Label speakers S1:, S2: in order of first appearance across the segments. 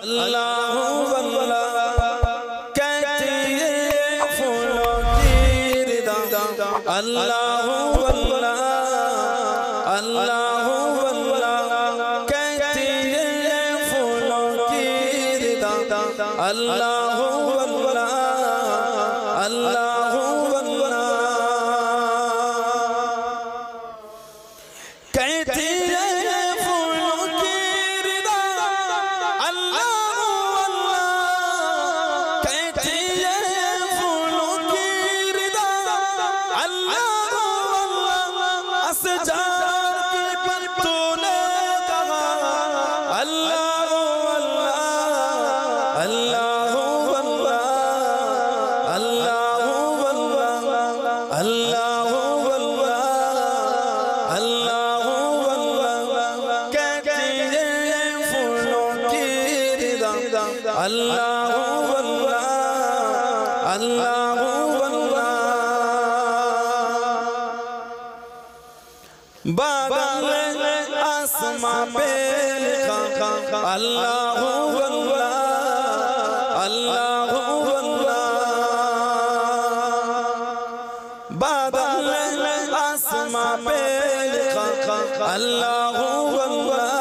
S1: अल्लाह वल्लाह कहती है फूलों की रिदा अल्लाह वल्लाह अल्लाह वल्लाह कहती है फूलों की रिदा अल्लाह वल्लाह अल्लाह वल्लाह कहती है फूलों की रिदा अल्लाह वल्लाह कहती है फूलों की रिदा अल्लाह वल्लाह असजार की पर तूने कहा अल्लाह वल्लाह अल्लाह वल्लाह अल्लाह वल्लाह अल्लाह वल्लाह अल्लाह अल्लाह वल्लाह अल्लाह वल्लाह बादल आसमां पे लिखा अल्लाह वल्लाह अल्लाह वल्लाह बादल आसमां पे लिखा अल्लाह वल्लाह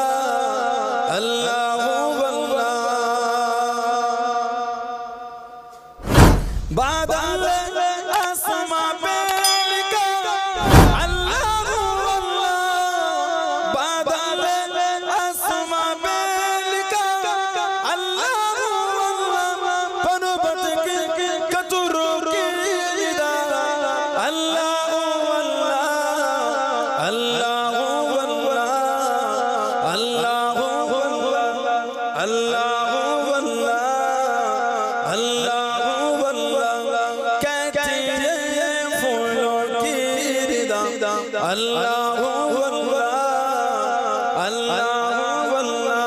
S1: अल्लाह बादल आसमां पे लिखा अल्लाह वल्लाह बादल आसमां पे लिखा अल्लाह वल्लाह पर्वत के कतरों की निदा अल्लाह वल्लाह अल्लाह वल्लाह अल्लाह वल्लाह अल्लाह वल्लाह अल्लाह अल्लाह वल्लाह अल्लाह वल्लाह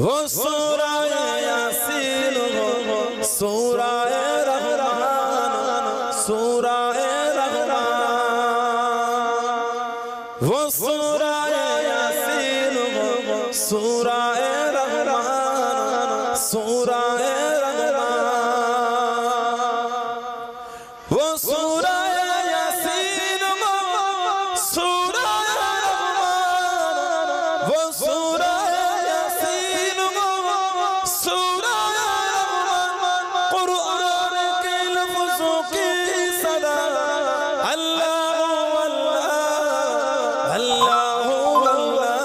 S1: वो सूरा यासीन हो सूरा रहमान सूरा रहमान वो सूरा यासीन हो सूरा रहमान सूरा वो सूरा यासीन सूरा रहमान वो सूरा यासीन सूरा रहमान कुरान के लफ्ज़ों की सदा अल्लाह वल्लाह अल्लाह वल्लाह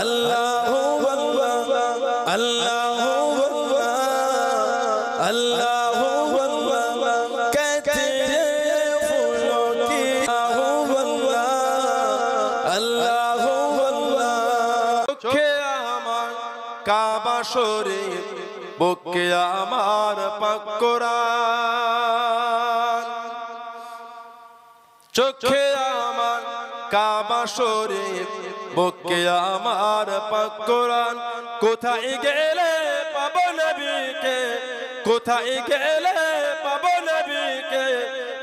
S1: अल्लाह वल्लाह अल्लाह वल्लाह अल्लाह কাবা শরীফ বুকে আমার পাক কোরআন চোখে আমার কাবা শরীফ বুকে আমার পাক কোরআন কোথায় গেলে পাবো নবীকে কোথায় গেলে পাবো নবীকে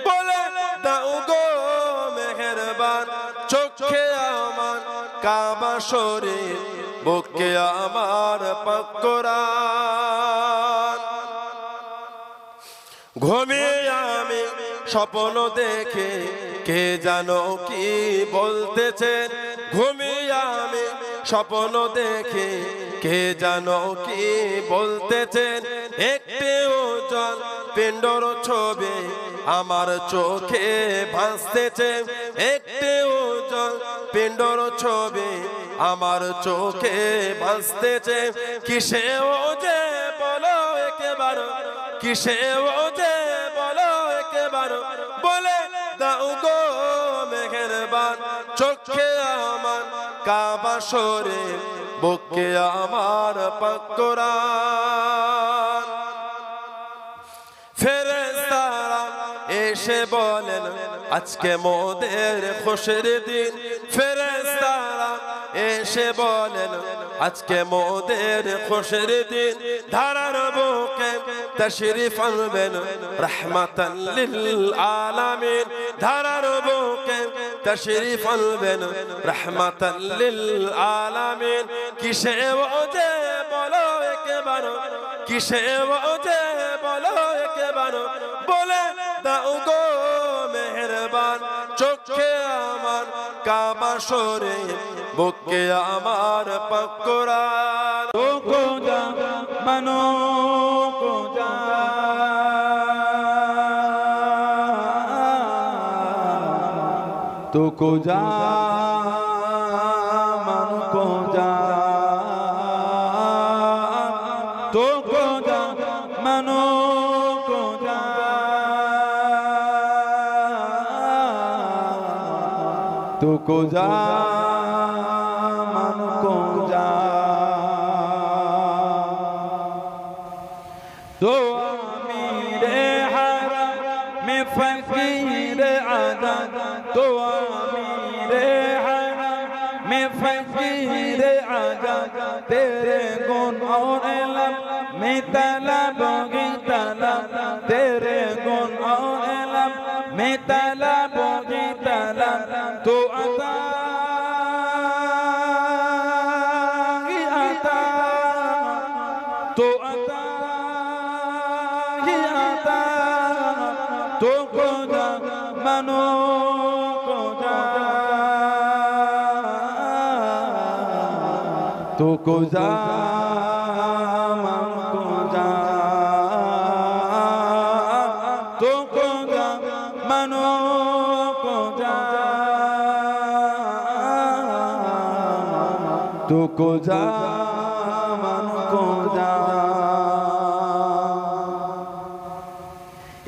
S1: বলে দাও গো মেহেরবান চোখে আমার কাবা শরীফ বুকে আমার পাক কোরআন ঘুমিয়ে আমি স্বপ্ন দেখে কে জানো কি বলতেছেন ঘুমিয়ে আমি স্বপ্ন দেখে কে জানো কি বলতেছেন একটি উজ্জ্বল পিণ্ডর ছবি আমার চোখে ভাসতেছে একটি উজ্জ্বল পিণ্ডর ছবি আমার চোখে ভাসতেছে কিসে ও যে বলো একবার কিসে ও যে বলো একবার বলে দাও গো মেহেরবান চোখে আমার কাবা শরীফ বুকে আমার পাক কোরআন ফেরেশতারা এসে বলেন আজকে মোদের খুশির দিন ফেরেশতারা এসে বলেন আজকে মোদের খুশির দিন ধারার বুকে তশরিফ আনবেন রহমাতাল লিল আলামিন ধারার বুকে তশরিফ আনবেন রহমাতাল লিল আলামিন। কিসে ওজে বলো একবার, কিসে ওজে বলো একবার, বলে দাও গো মেহেরবান। চোখে আমার কাবা শরীফ, বুকে আমার পাক কুরআন।
S2: তো কো যা মানো কো যা, তো কো যা মানো কো যা, তো কো যা মানো কো যা, তো কো যা মানো কো যা। तो अमीरे हरम में फकीर आदम, तो अमीरे हरम में फकीर आदम, तेरे गुण और इल्म में तलबोगी तलब, तेरे गुण और इल्म में तलबोगी तलब। तो अता तो अता तो को जा मानो को जा, तो को जा मानो को जा, तो को जा मानो को जा, तो को जा मानो को जा।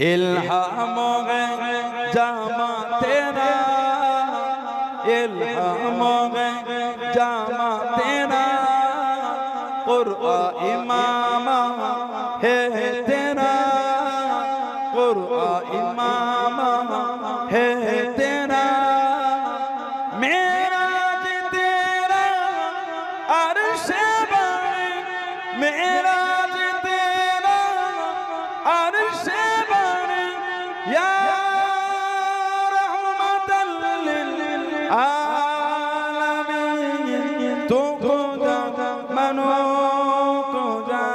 S2: इल्हाम जामा तेरा, इल्हाम जामा तेरा, कुरआन इमाम है तेरा, कुरआन इमाम है तेरा, मेराज तेरा अर्श बारी, मेराज तेरा अर्श या रहमतल लिल आलमीन। तो को जा मानो को जा,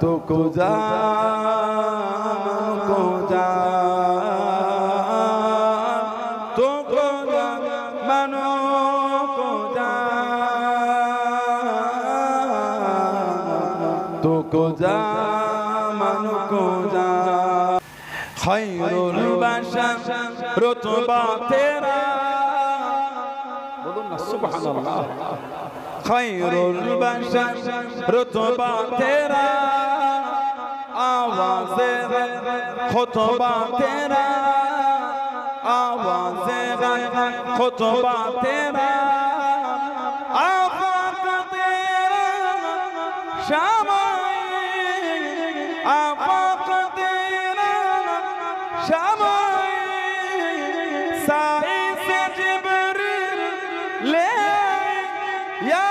S2: तो को जा मानो को जा, तो को जा मानो को जा, तो को जा मानो को जा। खैरुल बशर रुतबा तेरा, बोलो ना सुभानअल्लाह। खैरुल बशर रुतबा तेरा, आवाज़े खुतबा तेरा, आवाज़े खुतबा तेरा, आफाक तेरा शामाई, आफाक तेरा शामाई, साई से जिब्रील ले आए या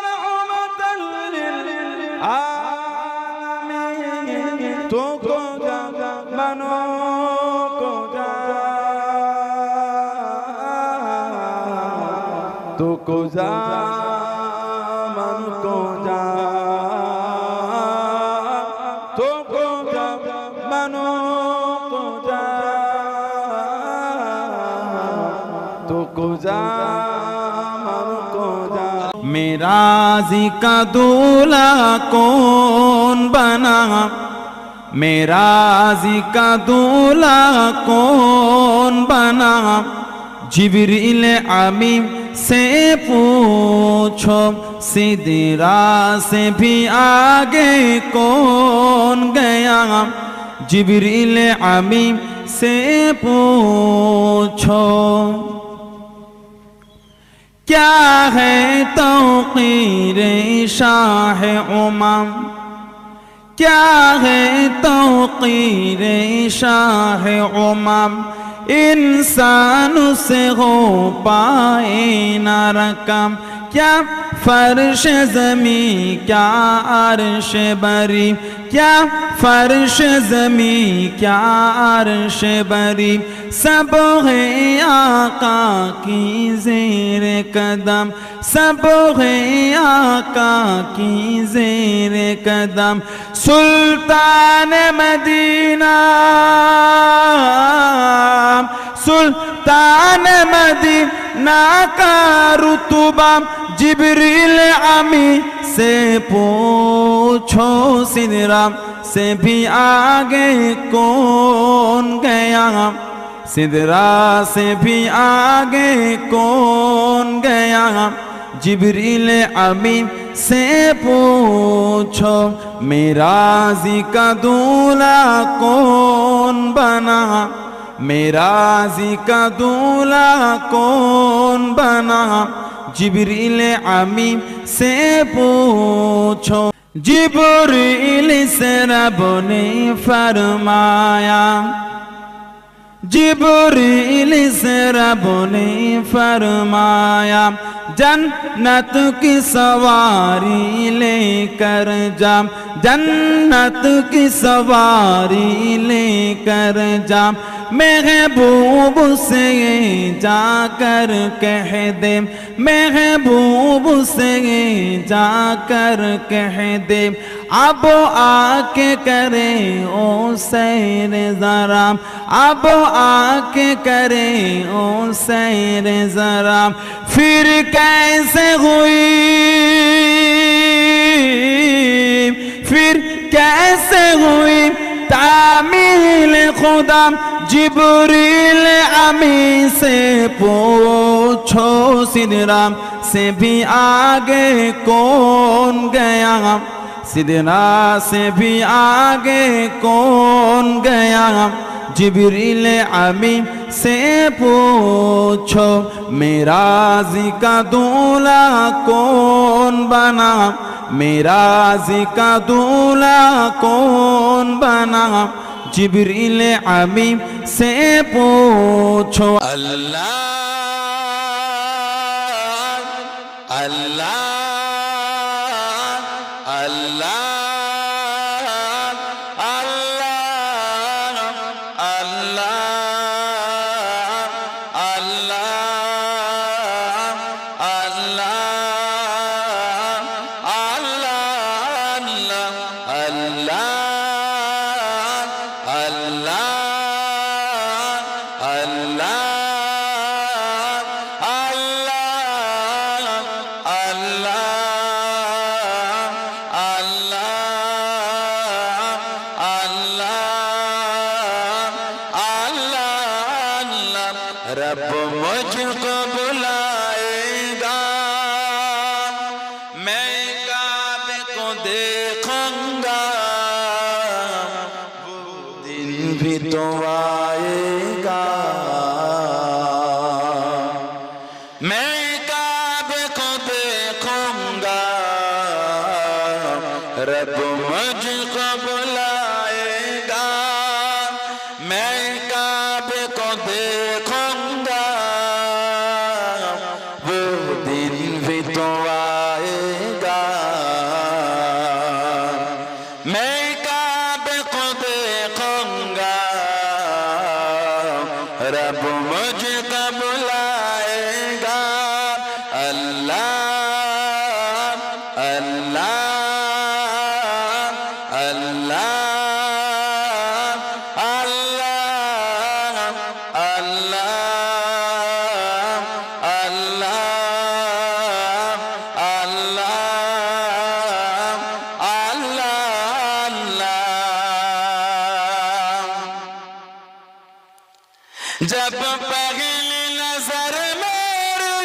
S2: रहमतल लिल आलमीन। तो को जा मानो को जा, तो को जा मानो को जा, तो को जा मानो को जा, तो को जा मानो को जा। मेराज़ी का दूल्हा कौन बना, मेराज़ी का दूल्हा कौन बना, जिब्रील अमीन से पूछो, सिदरा से भी आगे कौन गया, जिब्रील अमीन से पूछो। क्या है तौक़ीर शाह उमम, क्या है तौक़ीर शाह उमम, इंसान से हो पाए न रकम, क्या फर्श ज़मीं क्या अर्श बरी, क्या फर्श ज़मी क्या अर्श बरी, सब है आका की ज़ेर कदम, सब है आका की ज़ेर कदम। सुल्तान मदीना सुल्तान मदीना का रुतबा, जिब्रील अमी से पूछो सिदरा से भी आगे कौन गया, सिदरा से भी आगे कौन गया। जिब्रील अमीन से पूछो मेराज़ी का दूल्हा कौन बना, मेराज़ी का दूल्हा कौन बना। जिब्रील अमीन से पूछो। जिब्रील से रब ने फरमाया, जिब्रील से रब ने फरमाया, जन्नत की सवारी लेकर जा, जन्नत की सवारी लेकर जा। महबूब से जाकर कह दे, महबूब से जाकर कह दे, अब आके करे ओ सैर ज़रा, अब आके करे ओ सैर ज़रा। फिर कैसे हुई, फिर कैसे हुई तामील खुदा। जिब्रील अमी से पूछो सिदरा से भी आगे कौन गया, सिदरा से भी आगे कौन गया। जिब्रील अमी से पूछो मेराज़ी का दूल्हा कौन बना, मेराज़ी का दूल्हा कौन बना। जिब्रील अमी से पूछो।
S1: अल्लाह अल्लाह अल्लाह रब मुझको बुलाएगा, मैं काबे को देखूंगा, वो दिन भी तो आएगा। मैं काबे को देखूंगा, रब मुझको बुलाएगा, मैं काबे को देखूंगा, वो दिन भी तो आएगा। मैं काबे को देखूंगा, रब मुझको बुलाएगा। अल्लाह अल्लाह अल्लाह जब पहली नजर मेरी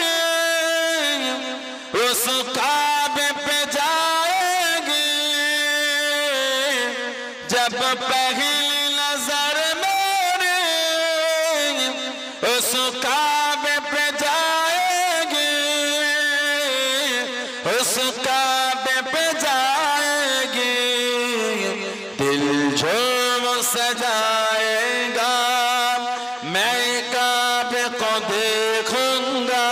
S1: उस काबे पे जाएगी, जब पहली नजर मेरी उस काबे पे जाएगी, उस काबे पे जाएगी, दिल जो सजाएगा, मैं काबे को देखूंगा,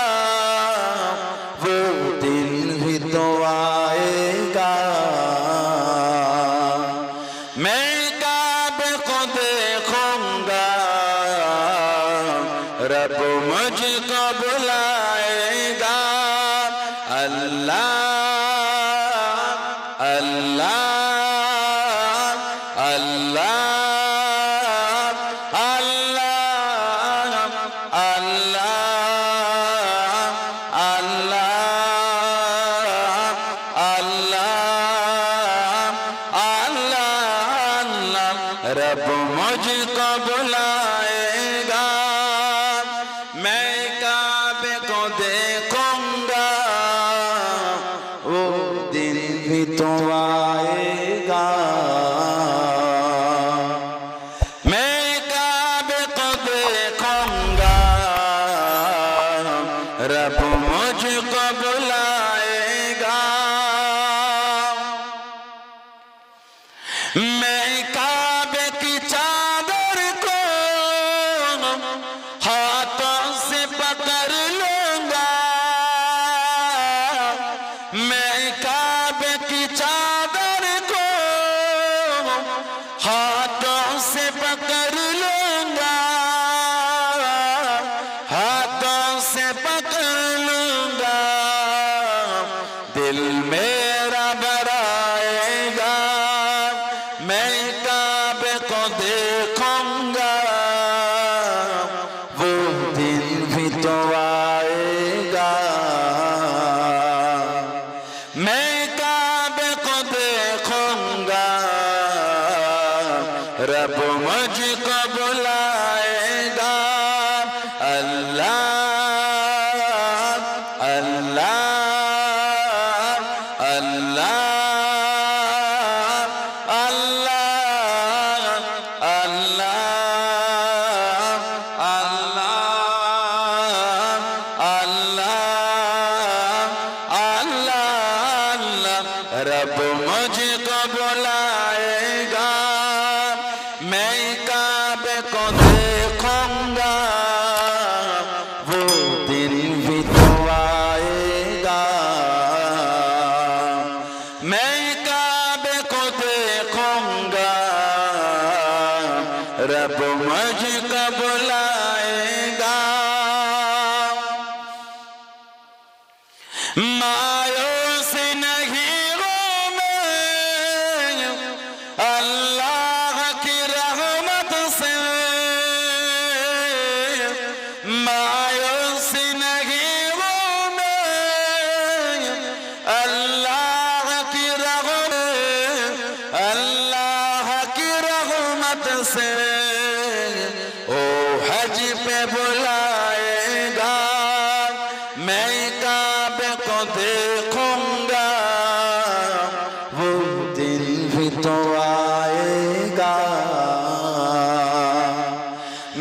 S1: वो दिन भी तो आएगा। मुझको बुलाएगा अल्लाह अल्लाह अल्लाह रब मुझको बुलाएगा मैं काबे को देखूंगा वो दिन भी तो आएगा मैं काबे को देखूंगा रब मुझको बुलाएगा मैं काबे की चादर को हाथों से पकड़ लूंगा मैं काबे की चादर को हाथों से पकड़ लूंगा हाथों से पकड़ लूंगा दिल मेरा भराएगा मैं काबे को देखूंगा वो दिन भी तो आएगा मैं काबे को देखूंगा रब मुझको बुलाएगा अल्लाह अल्लाह अल्लाह रब मुझको बुलाएगा मैं काबे को देखूंगा वो दिन भी तो आएगा मैं काबे को देखूंगा रब मुझको बुलाएगा मायूस नहीं अल्लाह की रहमत से मायूस नहीं हूँ मैं अल्लाह की रहमत से ओ हज पे बुलाएगा मैं काबे को देखूंगा वो दिन भी तो आएगा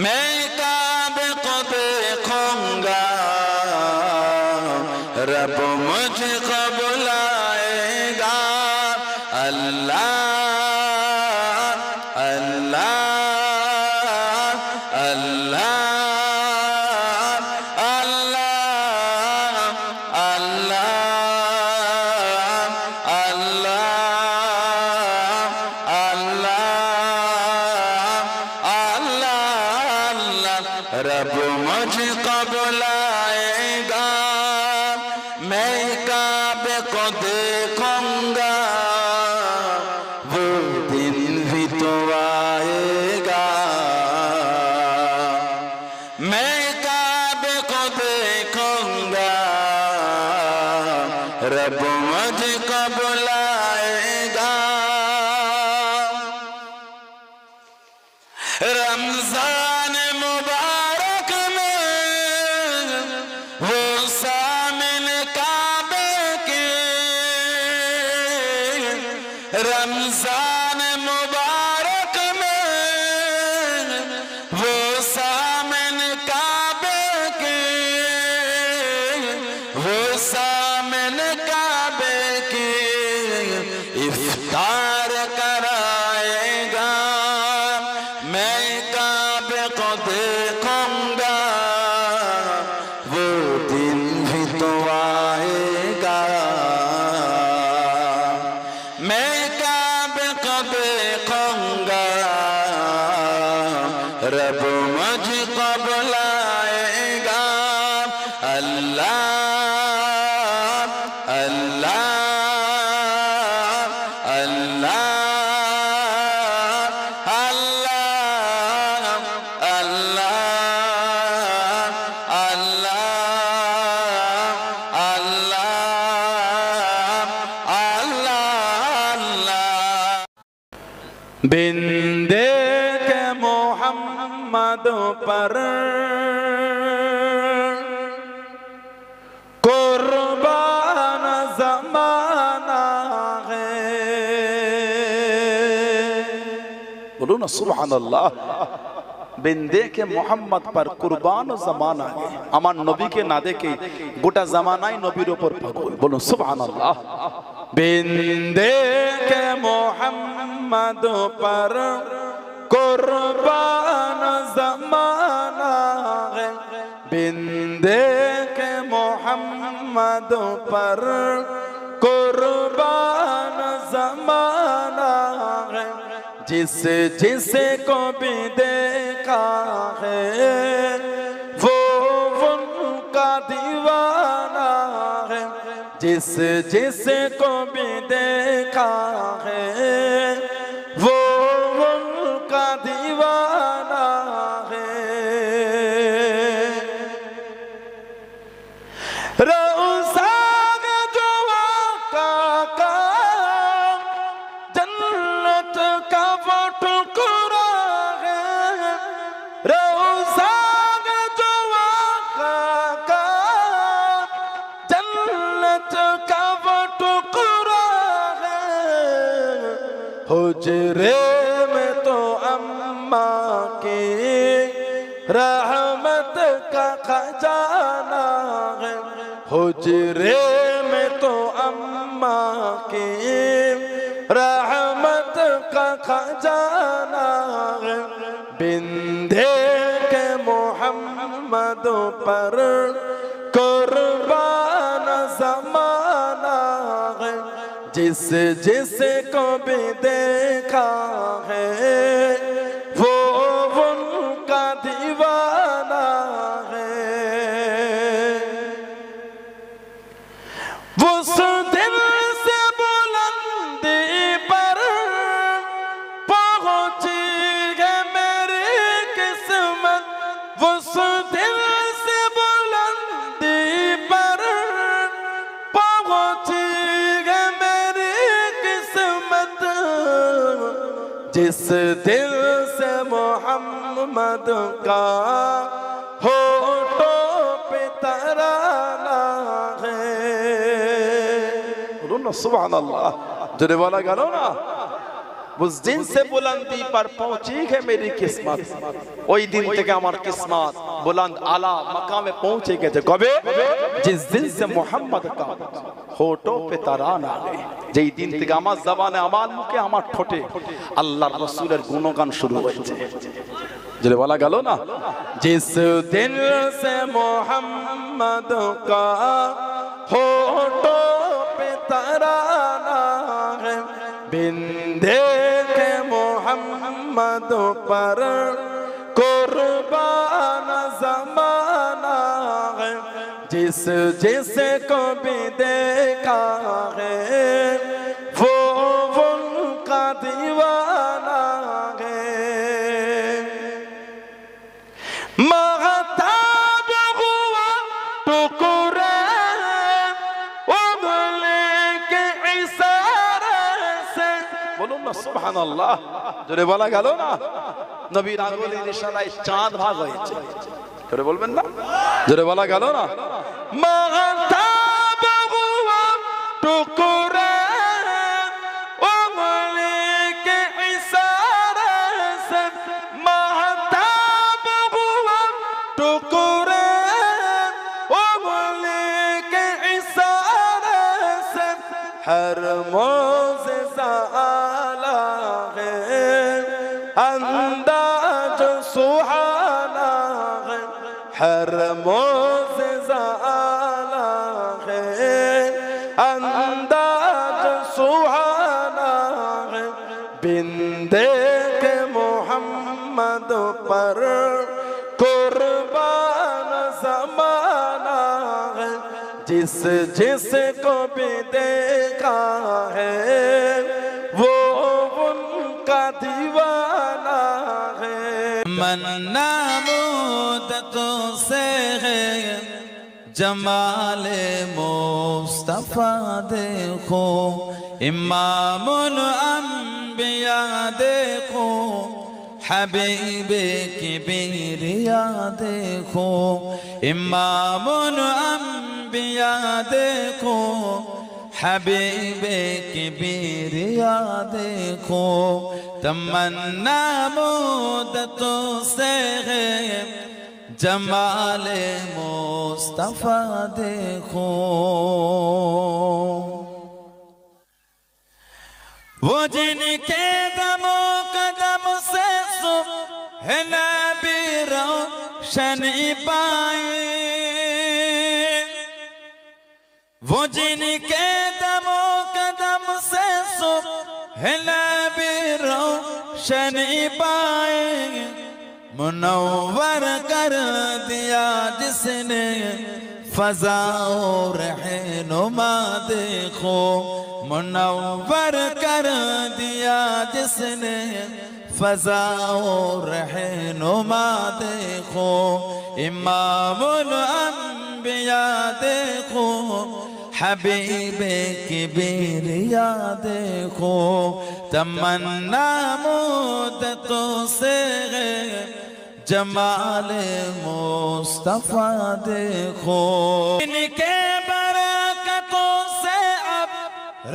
S1: मैं काबे को देखूंगा रब मुझको बुलाएगा अल्लाह अल्लाह अल्लाह रब मुझको बुलाएगा मैं काबे को देखूंगा वो दिन भी तो आएगा मैं काबे को देखूंगा रब मुझको बुलाएगा रमजान मुबारक में वो सामिल काबे के रमजान मुबारक में वो सामिल काबे के वो सामिल काबे के इफ्तार कराएगा मैं काबे को देखूंगा वो दिन भी तो आएगा मैं काबे को देखूंगा रब मुझको बुलाएगा अल्लाह अल्लाह अल्लाह अल्लाह अल्लाह अल्लाह अल्लाह अल्लाह।
S2: बिंदे के मोहम्मद पर कुर्बान ज़माना है।
S1: बोलो ना सुभान अल्लाह। बिंदे के मोहम्मद पर कुर्बान ज़माना है। আমার নবীকে না দেখে গোটা জামানাই নবীর উপর পাগল। বলুন সুবহানাল্লাহ।
S2: बिंदे के मोहम्मद पर कुर्बान ज़माना है। बिंदे के मोहम्मद पर कुर्बान ज़माना है। जिस जिसे को भी देखा है वो उनका दीवाना है। जिस जिसे को भी देखा है वो उनका दीवाना है। रोज़ा जो आका का जन्नत का वो टुकड़ा है। रोज़ा जो आका का जन्नत का वो टुकड़ा है। हुजरे में तो अम्मा की रहमत का खजाना है। हुजरे में तो अम्मा की रहमत का खजाना है। बिंदे के मोहम्मद पर कुर्बान ज़माना है। जिस जिसे को भी देखा है वो उनका दीवाना है। उस दिल से बुलंदी पर पहुंची है मेरी किस्मत। उस दिल से बुलंदी पर पहुंची है मेरी किस्मत। जिस दिल से मोहम्मद का होठों पे तराना है।
S1: बोलो ना सुभान अल्लाह। जो वाला गालो ना उस दिन से बुलंदी पर पहुंची है मेरी किस्मत। ওই দিন থেকে আমার কিসমত बुलंद आला मकामे पहुंचे गए थे। कबे? जिस दिन से मोहम्मद का होठों पे तराना है। যেই দিন থেকে আমার জবানে আমার মুখে আমার ঠোঁটে আল্লাহর রাসূলের গুণগান শুরু হয়েছে। যেটা বলা গেল না
S2: जिस दिल से मोहम्मद का होठों पे तराना है। बिंदे के मोहम्मद पर कुर्बान ज़माना है। जिस जिसे को भी देखा है वो उनका दीवाना है। महताब हुआ टुकड़े उंगली के इशारे से।
S1: बोलो ना सुभान अल्लाह। জোরে বলা গেল না নবীর আঙ্গুলের ইশারায় চাঁদ ভাগ হয়েছে। জোরে বলবেন না? জোরে বলা গেল না
S2: महताब हुआ टुकड़े उंगली के इशारे से। महताब हुआ टुकड़े उंगली के इशारे से। हर मोज़िज़ा आला है अंदाज सुहाना है। हर मोज़िज़ा आला है अंदाज सुहाना है। बिंदे के मोहम्मद पर कुर्बान ज़माना
S1: जिस जिसको भी देखा है वो उनका दीवाना है।
S2: मन्ना मुद्दतों से है जमाले मुस्तफा देखो, इमामुल अंबिया देखो, हबीबे किबरिया देखो, इमामुल अंबिया देखो, हबीबे किबरिया देखो। तमन्ना मुद्दतों से है जमाले मुस्तफा देखो। वो जिनके दमो कदम से सुबह नबी रोशनी पाए, वो जिनके दमो कदम से सुबह नबी रोशनी पाए, मुनव्वर कर दिया जिसने फ़ज़ा रहनुमा देखो, मुनव्वर कर दिया जिसने फ़ज़ा रहनुमा देखो, इमामुल अंबिया देखो, हबीबे किबरिया देखो। तमन्ना मुद्दतों से जमाले मुस्तफा देखो। इनके बरकतों से अब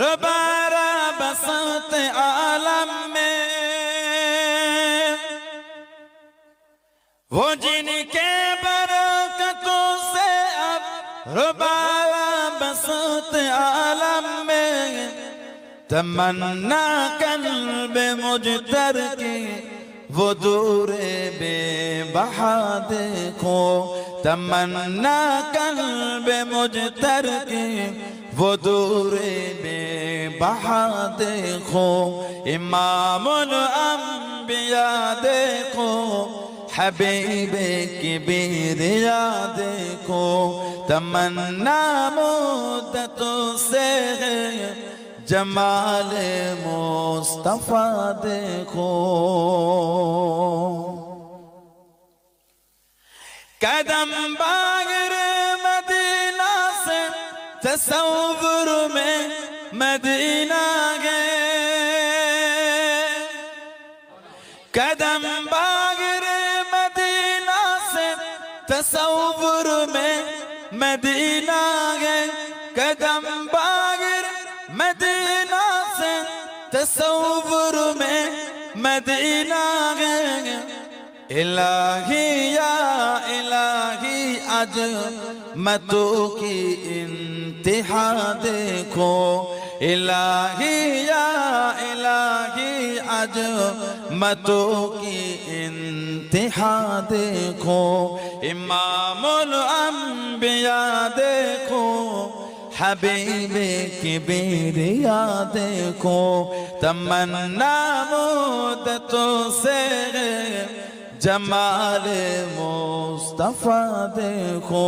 S2: रबारा बसत आलम में, वो जिनके बरकतों से अब रबारा बसत आलम में, तमन्ना कल्ब मुजतर की वो दूरे बेबहा देखो, तमन्ना कल्ब मुजतर की वो दूरे बेबहा देखो, इमामुल अंबिया देखो, हबीबे किबरिया देखो। तमन्ना मुद्दतों से जमाले मुस्तफा देखो। कदम बागर मदीना से तसव्वुर में मदीना गए, कदम बागर मदीना से तसव्वुर में मदीना गए, कदम बागर मदीना से तसव्वुर में मदीना गए। इलाही या इलाही अज़मतों की इंतहा देखो, इलाही या इलाही अज़मतों की इंतहा देखो, इमामुल अंबिया देखो, हबीबे किबरिया देखो। तमन्ना मुद्दतों से जमाले मुस्तफा देखो।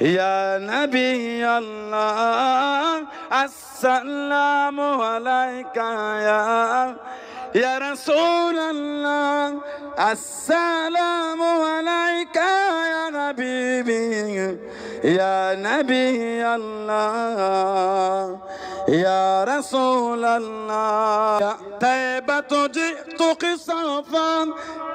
S3: Ya Nabi Allah, Assalamu alayka ya Rasulallah, Assalamu alayka ya Habibi, Ya Nabi Allah, Ya Rasulallah. Ya Taibatu ji'tu qisafan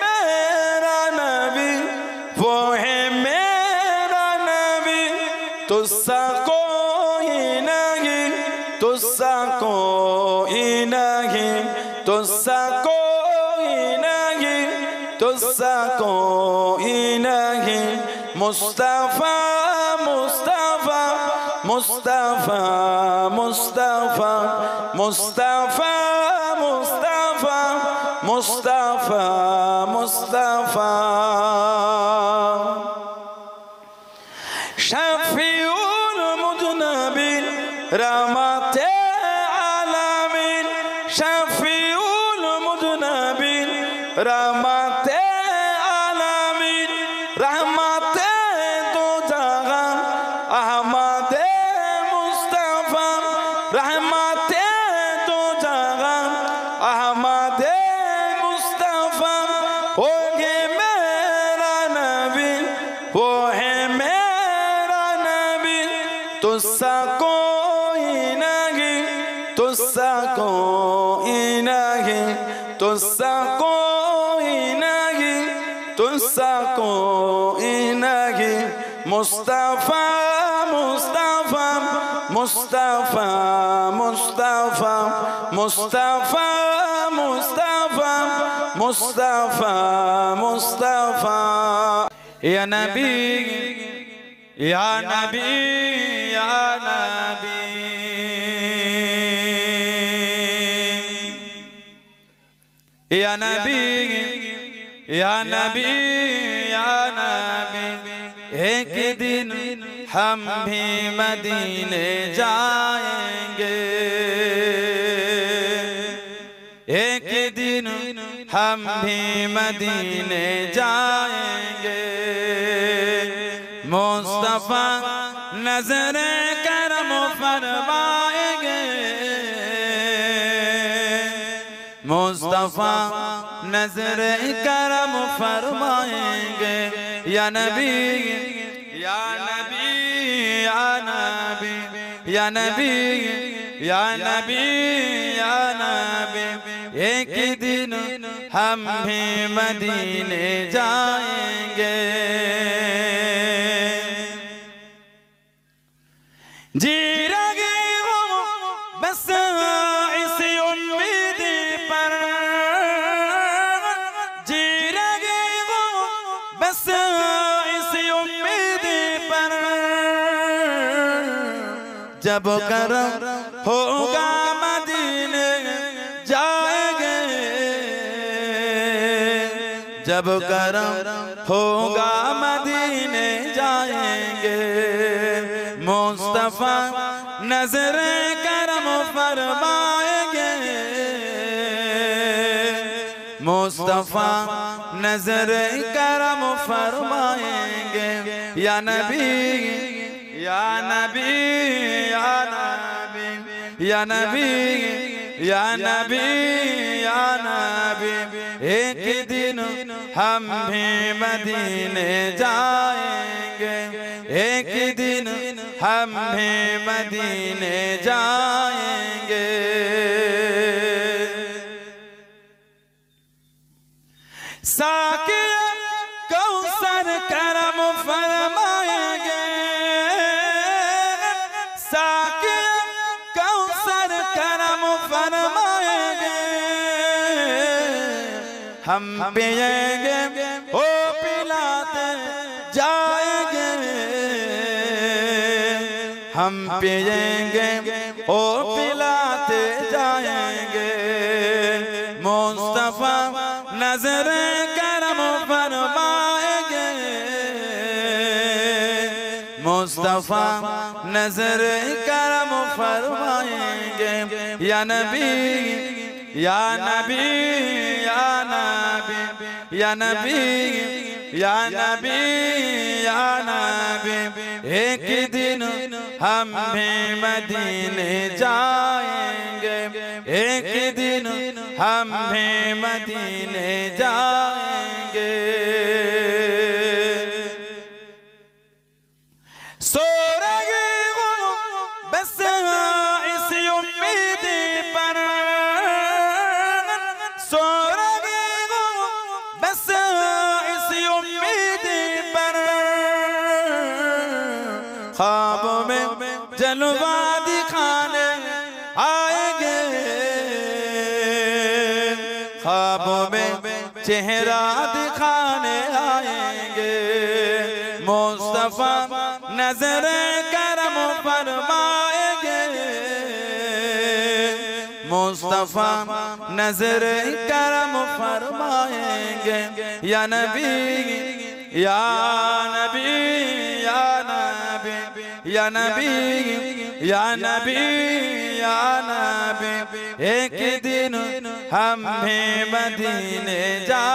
S3: मेरा नबी वही मेरा नबी तुझसा कोई नहीं तुझसा कोई नहीं तुझसा कोई नहीं तुझसा कोई नहीं मुस्तफा मुस्तफा मुस्तफा मुस्तफा मुस्तफा मुस्तफा मुस्तफा मुस्तफा शफीउल मुज़नबिन रहमते आलमीन शफीउल मुज़नबिन रहमते आलमीन रहमते दो जहां अहमदे मुस्तफा रहमते दो जहां अहमदे मुस्तफा होगे मेरा नबी वो है मेरा नबी तुझसा कोई नहीं तुझसा कोई नहीं तुझसा कोई नहीं तुझसा कोई नहीं मुस्तफा मुस्तफा मुस्तफा मुस्तफा मुस्तफा मुस्तफा मुस्तफा मुस्तफा या नबी या नबी या नबी या नबी या नबी या नबी एक दिन हम भी मदीने जाएंगे एक दिन हम भी मदीने जाएंगे मुस्तफा नजर करम फरमाएंगे मुस्तफा नजर करम फरमाएंगे या नबी या नबी या नबी या नबी या नबी या नबी एक दिन हम भी मदीने जाएंगे जी रहे हो बस इसी उम्मीद पर जी रहे बस इसी उम्मीद पर जब करम होगा मदीने जाएंगे, जब करम होगा मदीने जाएंगे। मुस्तफा नजर करम फरमाएंगे, मुस्तफा नजर करम फरमाएंगे। या नबी या नबी या नबी या नबी या नबी या नबी, एक दिन हम भी मदीने जाएंगे, एक दिन हम भी मदीने जाएंगे। साकिया कौसर करम फरमाएंगे, साकिया कौसर करम फरमाएंगे। हम पिएंगे ओ पिलाते जाएंगे, हम पिएंगे ओ पिलाते जाएंगे। मुस्तफा नजर करम फरमाएंगे, मुस्तफा नजर करम फरमाएंगे। या नबी या नबी या नबी या नबी या नबी या नबी, एक दिन हम भी मदीने जाएंगे, एक दिन हम भी मदीने जाएंगे। सो रही हूँ बस इसी उम्मीद पर, सो रही हूँ बस इसी उम्मीद पर। ख्वाबों में जलवा दिखाने आएंगे, ख्वाबों में चेहरा दिखाने आएंगे। मुस्तफा नजर करम फरमाएंगे, मुस्तफा नजर करम फरमाएंगे। या नबी या नबी या नबी या नबी या नबी या नबी, एक दिन हम भी मदीने जा